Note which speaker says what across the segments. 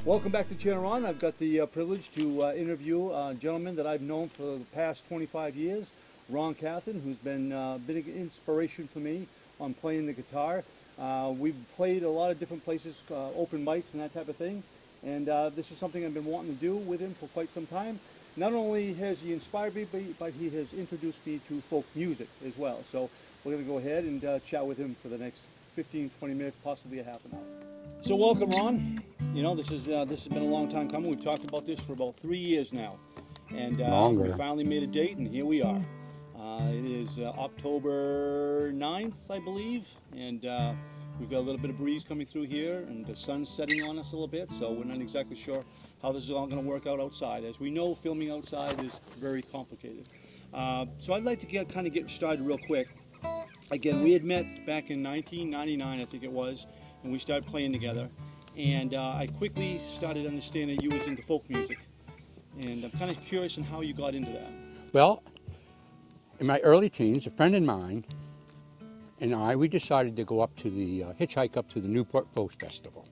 Speaker 1: Welcome back to Channel Ron. I've got the privilege to interview a gentleman that I've known for the past 25 years, Ron Kathan, who's been an inspiration for me on playing the guitar. We've played a lot of different places, open mics and that type of thing, and this is something I've been wanting to do with him for quite some time. Not only has he inspired me, but he has introduced me to folk music as well. So we're going to go ahead and chat with him for the next 15, 20 minutes, possibly a half an hour. So welcome, Ron. You know, this has been a long time coming. We've talked about this for about 3 years now, and we finally made a date, and here we are. It is October 9th, I believe, and we've got a little bit of breeze coming through here, and the sun's setting on us a little bit, so we're not exactly sure how this is all going to work out outside. As we know, filming outside is very complicated. So I'd like to get started real quick. Again, we had met back in 1999, I think it was, and we started playing together. And I quickly started understanding you was into folk music. And I'm kind of curious on how you got into that.
Speaker 2: Well, in my early teens, a friend of mine and we decided to go up to the, hitchhike up to the Newport Folk Festival.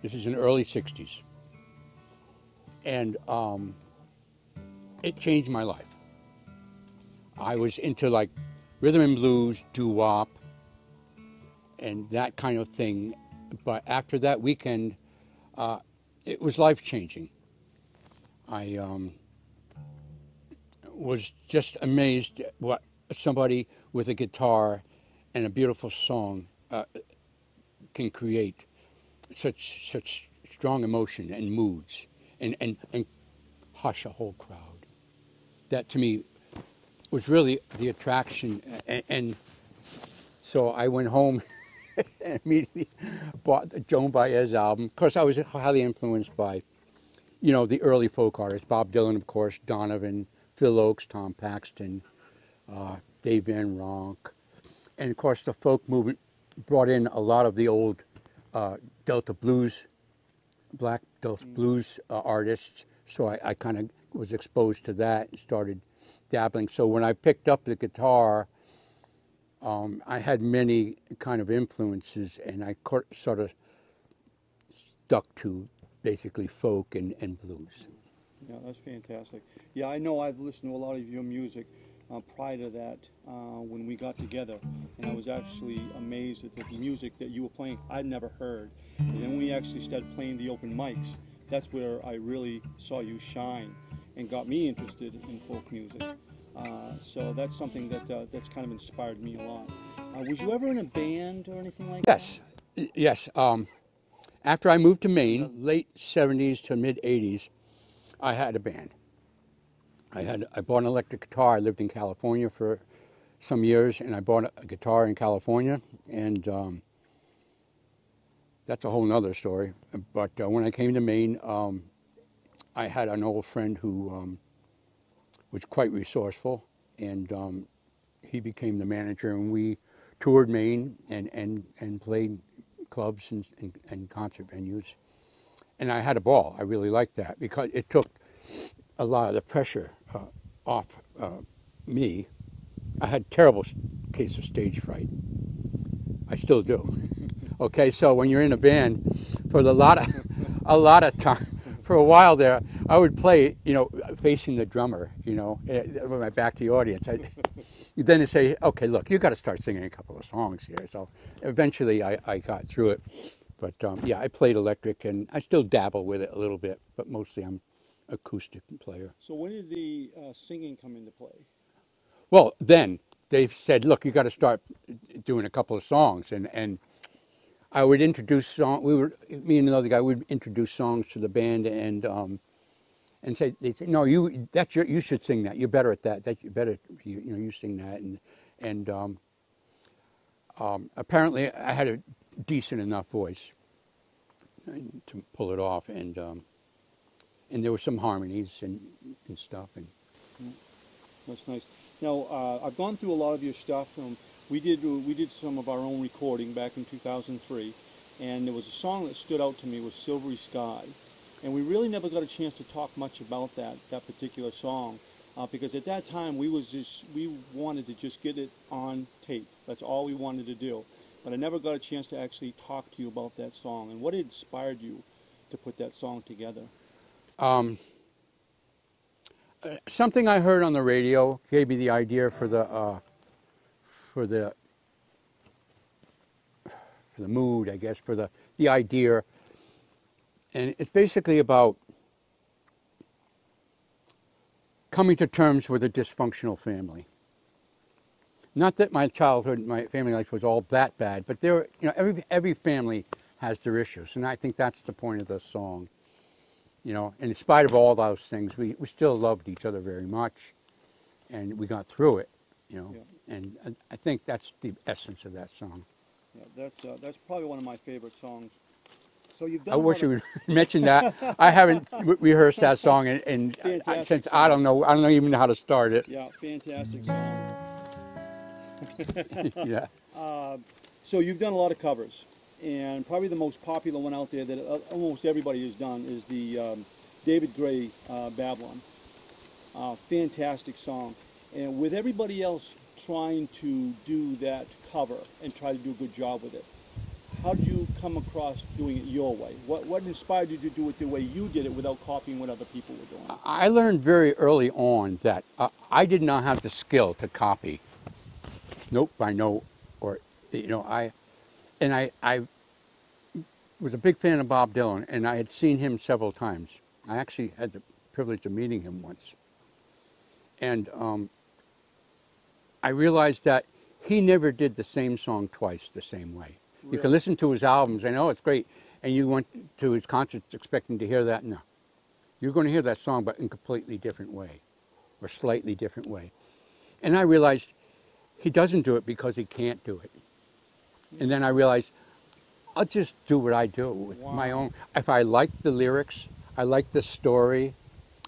Speaker 2: This is in the early 60s. And it changed my life. I was into like rhythm and blues, doo-wop, and that kind of thing. But after that weekend, it was life-changing. I was just amazed at what somebody with a guitar and a beautiful song can create. Such strong emotion and moods, and hush a whole crowd. That to me was really the attraction, and so I went home and immediately bought the Joan Baez album. Of course, I was highly influenced by, you know, the early folk artists, Bob Dylan, of course, Donovan, Phil Ochs, Tom Paxton, Dave Van Ronk. And of course, the folk movement brought in a lot of the old Delta blues, black Delta blues artists. So I kind of was exposed to that and started dabbling. So when I picked up the guitar, I had many kind of influences, and I sort of stuck to basically folk and blues.
Speaker 1: Yeah, that's fantastic. Yeah, I know I've listened to a lot of your music prior to that when we got together, and I was actually amazed at the music that you were playing I'd never heard. And then we actually started playing the open mics. That's where I really saw you shine and got me interested in folk music. So that's something that's kind of inspired me a lot. Was you ever in a band or anything like that?
Speaker 2: Yes. After I moved to Maine, late 70s to mid 80s, I had a band. I bought an electric guitar. I lived in California for some years, and I bought a guitar in California, and that's a whole nother story. But when I came to Maine, I had an old friend who was quite resourceful, and he became the manager, and we toured Maine and played clubs and concert venues. And I had a ball. I really liked that because it took a lot of the pressure off me. I had a terrible case of stage fright. I still do. Okay, so when you're in a band, for a lot of time, for a while there, I would play, you know, facing the drummer, you know, with my back to the audience. Then they say, okay, look, you got to start singing a couple of songs here. So eventually I got through it. But yeah, I played electric, and I still dabble with it a little bit, but mostly I'm acoustic player.
Speaker 1: So when did the singing come into play?
Speaker 2: Well, then they said, look, you got to start doing a couple of songs, and I would introduce me and another guy would introduce songs to the band, and say, they'd say, no, you should sing that. You're better at that. That you better, you sing that, and apparently I had a decent enough voice to pull it off, and there were some harmonies and stuff. And
Speaker 1: that's nice. Now I've gone through a lot of your stuff. We did some of our own recording back in 2003, and there was a song that stood out to me was "Silvery Sky," and we really never got a chance to talk much about that particular song because at that time we wanted to just get it on tape. That's all we wanted to do. but I never got a chance to actually talk to you about that song. And what inspired you to put that song together?
Speaker 2: Um, Something I heard on the radio gave me the idea for the for the mood, I guess, for the idea, and it's basically about coming to terms with a dysfunctional family. Not that my childhood, my family life was all that bad, but there, every family has their issues, and I think that's the point of the song. And in spite of all those things, we still loved each other very much, and we got through it.
Speaker 1: Yeah.
Speaker 2: And I think that's the essence of that song.
Speaker 1: Yeah, that's probably one of my favorite songs. So you've done
Speaker 2: I
Speaker 1: a
Speaker 2: wish
Speaker 1: lot
Speaker 2: you
Speaker 1: of
Speaker 2: would mention that. I haven't rehearsed that song, and
Speaker 1: fantastic
Speaker 2: since I
Speaker 1: song.
Speaker 2: don't even know how to start it.
Speaker 1: Yeah, fantastic song.
Speaker 2: Yeah.
Speaker 1: So you've done a lot of covers, and probably the most popular one out there that almost everybody has done is the David Gray Babylon. Fantastic song. And with everybody else trying to do that cover and try to do a good job with it, how did you come across doing it your way? What inspired you to do it the way you did it without copying what other people were doing?
Speaker 2: I learned very early on that I did not have the skill to copy. Nope, I know, or I was a big fan of Bob Dylan, and I had seen him several times. I actually had the privilege of meeting him once, and I realized that he never did the same song twice the same way.
Speaker 1: Really?
Speaker 2: You can listen to his albums and it's great, and you went to his concerts expecting to hear that. No, you're going to hear that song, but in a completely different way, or slightly different way. And I realized he doesn't do it because he can't do it. And then I realized I'll just do what I do with my own. If I like the lyrics, I like the story,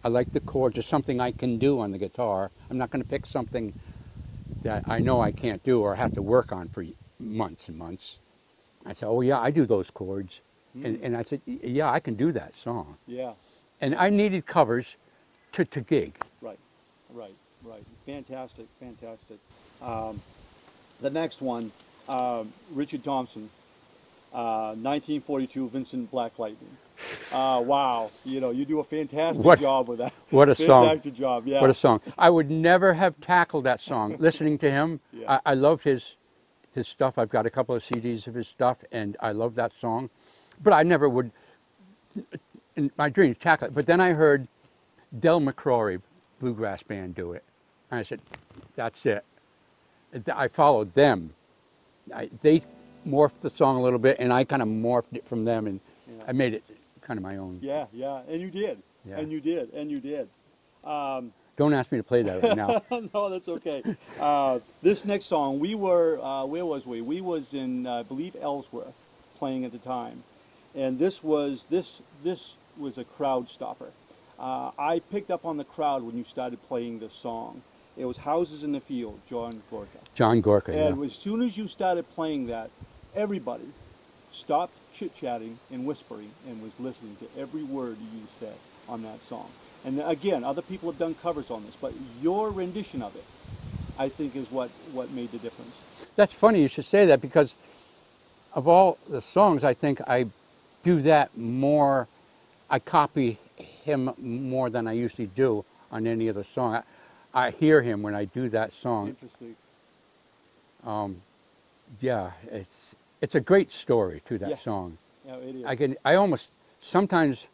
Speaker 2: I like the chords, or something I can do on the guitar. I'm not going to pick something that I know I can't do or have to work on for months and months. I said, oh yeah, I do those chords. And I said, yeah, I can do that song.
Speaker 1: Yeah.
Speaker 2: And I needed covers to gig.
Speaker 1: Right. Fantastic. The next one, Richard Thompson, 1942, Vincent Black Lightning. Wow, you do a fantastic job with that.
Speaker 2: What a song.
Speaker 1: Fantastic job, yeah.
Speaker 2: What a song. I would never have tackled that song. Listening to him,
Speaker 1: Yeah.
Speaker 2: I loved his stuff. I've got a couple of CDs of his stuff, and I love that song. But I never would, in my dreams, tackle it. But then I heard Del McCrory Bluegrass Band do it. And I said, that's it. I followed them. They morphed the song a little bit, and I kind of morphed it from them, and I made it kind of my own.
Speaker 1: Yeah, and you did.
Speaker 2: Yeah.
Speaker 1: And you did.
Speaker 2: Don't ask me to play that right now.
Speaker 1: No, that's okay. This next song, we were, where was we? We was in, I believe, Ellsworth, playing at the time. And this was a crowd stopper. I picked up on the crowd when you started playing this song. It was Houses in the Field, John Gorka.
Speaker 2: John Gorka,
Speaker 1: And
Speaker 2: yeah.
Speaker 1: as soon as you started playing that, everybody stopped chit-chatting and whispering and was listening to every word you said on that song. And again, other people have done covers on this, but your rendition of it, I think, is what made the difference.
Speaker 2: That's funny you should say that, because of all the songs, I think I do that more. I copy him more than I usually do on any other song. I hear him when I do that song.
Speaker 1: Interesting.
Speaker 2: Yeah, it's a great story to that song.
Speaker 1: Yeah, it is.
Speaker 2: Sometimes,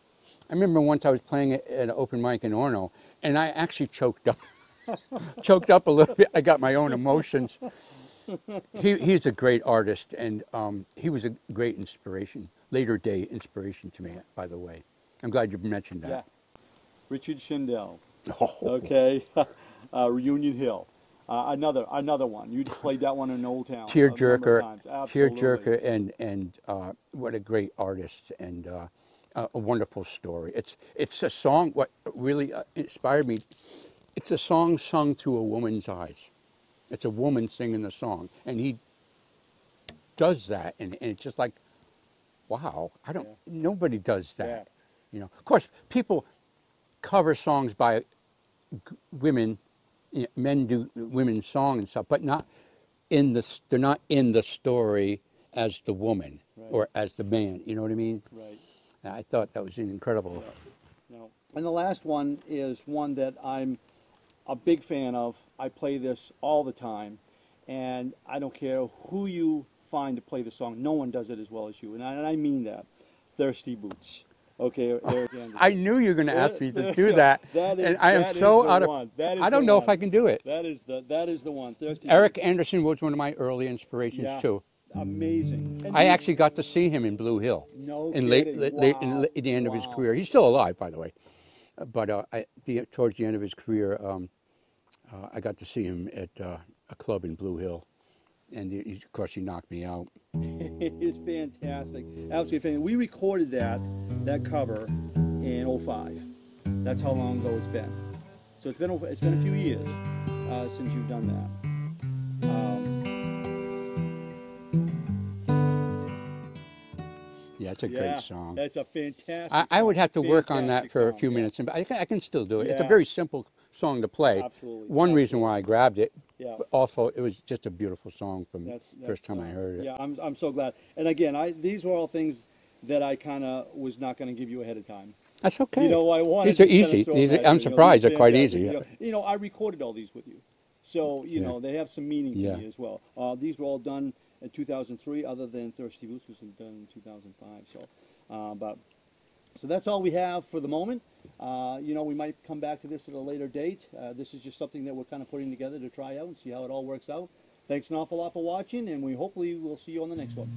Speaker 2: I remember once I was playing at an open mic in Orno, and I actually choked up. Choked up a little bit. I got my own emotions. He's a great artist, and he was a great inspiration, later day inspiration to me, by the way. I'm glad you mentioned that.
Speaker 1: Yeah. Richard Schindel.
Speaker 2: Oh.
Speaker 1: Okay. Reunion Hill. Another one. You played that one in Old Town.
Speaker 2: Tearjerker, and what a great artist, and a wonderful story. It's a song. What really inspired me. It's a song sung through a woman's eyes. It's a woman singing the song, and he does that, and it's just like, wow. Nobody does that.
Speaker 1: Yeah.
Speaker 2: Of course, people cover songs by women. Men do women's song and stuff, but they're not in the story as the woman
Speaker 1: Right.
Speaker 2: or as the man. You know what I mean?
Speaker 1: Right.
Speaker 2: I thought that was incredible.
Speaker 1: No. And the last one is one that I'm a big fan of. I play this all the time, and I don't care who you find to play the song. No one does it as well as you, and I mean that. Thirsty Boots. Okay, Eric Anderson.
Speaker 2: I knew you were going to ask me to do that, and I am so out of. I don't know if I can do it.
Speaker 1: That is the one. Thirsty
Speaker 2: Eric
Speaker 1: Boots.
Speaker 2: Anderson was one of my early inspirations
Speaker 1: Yeah.
Speaker 2: too.
Speaker 1: Amazing. And
Speaker 2: I actually got to see him in Blue Hill.
Speaker 1: No
Speaker 2: in
Speaker 1: kidding.
Speaker 2: in the end of his
Speaker 1: Wow.
Speaker 2: career. He's still alive, by the way. But towards the end of his career, I got to see him at a club in Blue Hill, and of course he knocked me out.
Speaker 1: It's fantastic. Absolutely fantastic. We recorded that cover in '05. That's how long ago it's been. So it's been a few years since you've done that.
Speaker 2: Yeah, it's a great song.
Speaker 1: That's a fantastic
Speaker 2: I would
Speaker 1: song.
Speaker 2: have to work on that
Speaker 1: Fantastic
Speaker 2: for a
Speaker 1: song,
Speaker 2: few
Speaker 1: yeah.
Speaker 2: minutes, but I can still do it. It's a
Speaker 1: Yeah.
Speaker 2: very simple song to play.
Speaker 1: Absolutely.
Speaker 2: One reason why I grabbed it,
Speaker 1: Yeah.
Speaker 2: but also it was just a beautiful song from the
Speaker 1: That's
Speaker 2: first time I heard it.
Speaker 1: Yeah, I'm so glad. And again, these were all things that I kind of was not going to give you ahead of time.
Speaker 2: That's okay.
Speaker 1: You know, I wanted
Speaker 2: These are
Speaker 1: to kinda
Speaker 2: easy.
Speaker 1: throw
Speaker 2: These
Speaker 1: that
Speaker 2: I'm
Speaker 1: in,
Speaker 2: surprised
Speaker 1: these
Speaker 2: they're quite
Speaker 1: fantastic,
Speaker 2: easy.
Speaker 1: You know, I recorded all these with you, so you know they have some meaning to
Speaker 2: Yeah.
Speaker 1: me as well. These were all done in 2003, other than Thirsty Boots was done in 2005. So that's all we have for the moment. You know, we might come back to this at a later date. This is just something that we're kind of putting together to try out and see how it all works out. Thanks an awful lot for watching, and we hopefully will see you on the next one.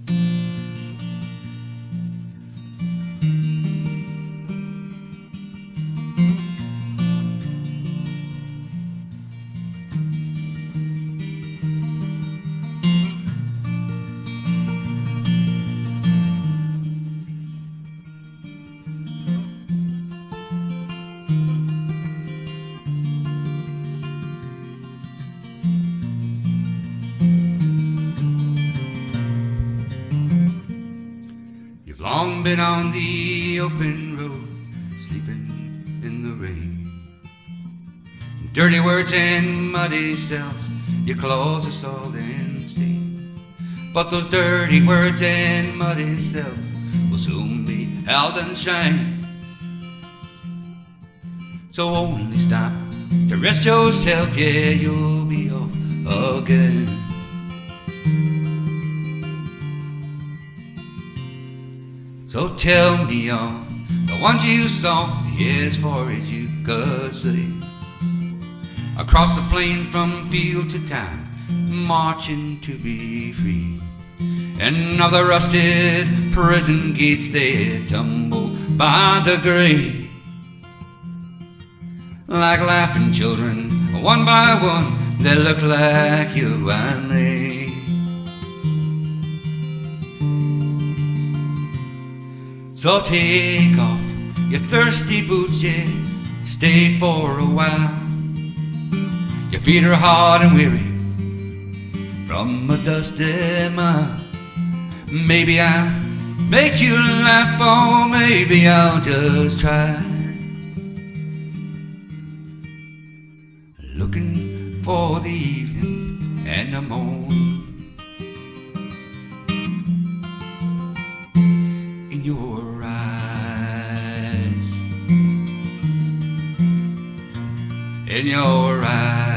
Speaker 3: You've long been on the open road, sleeping in the rain. Dirty words and muddy cells, your clothes are soiled and stained. But those dirty words and muddy cells will soon be held in shame. So only stop to rest yourself, yeah, you'll be off again. So tell me all the ones you saw, yeah, as far as you could see. Across the plain from field to town, marching to be free. And of the rusted prison gates they tumble by the grave. Like laughing children, one by one, they look like you and me. So take off your thirsty boots, yeah, stay for a while. Your feet are hot and weary from a dusty mile. Maybe I'll make you laugh, or maybe I'll just try. Looking for the evening and the morning in your eyes, in your eyes.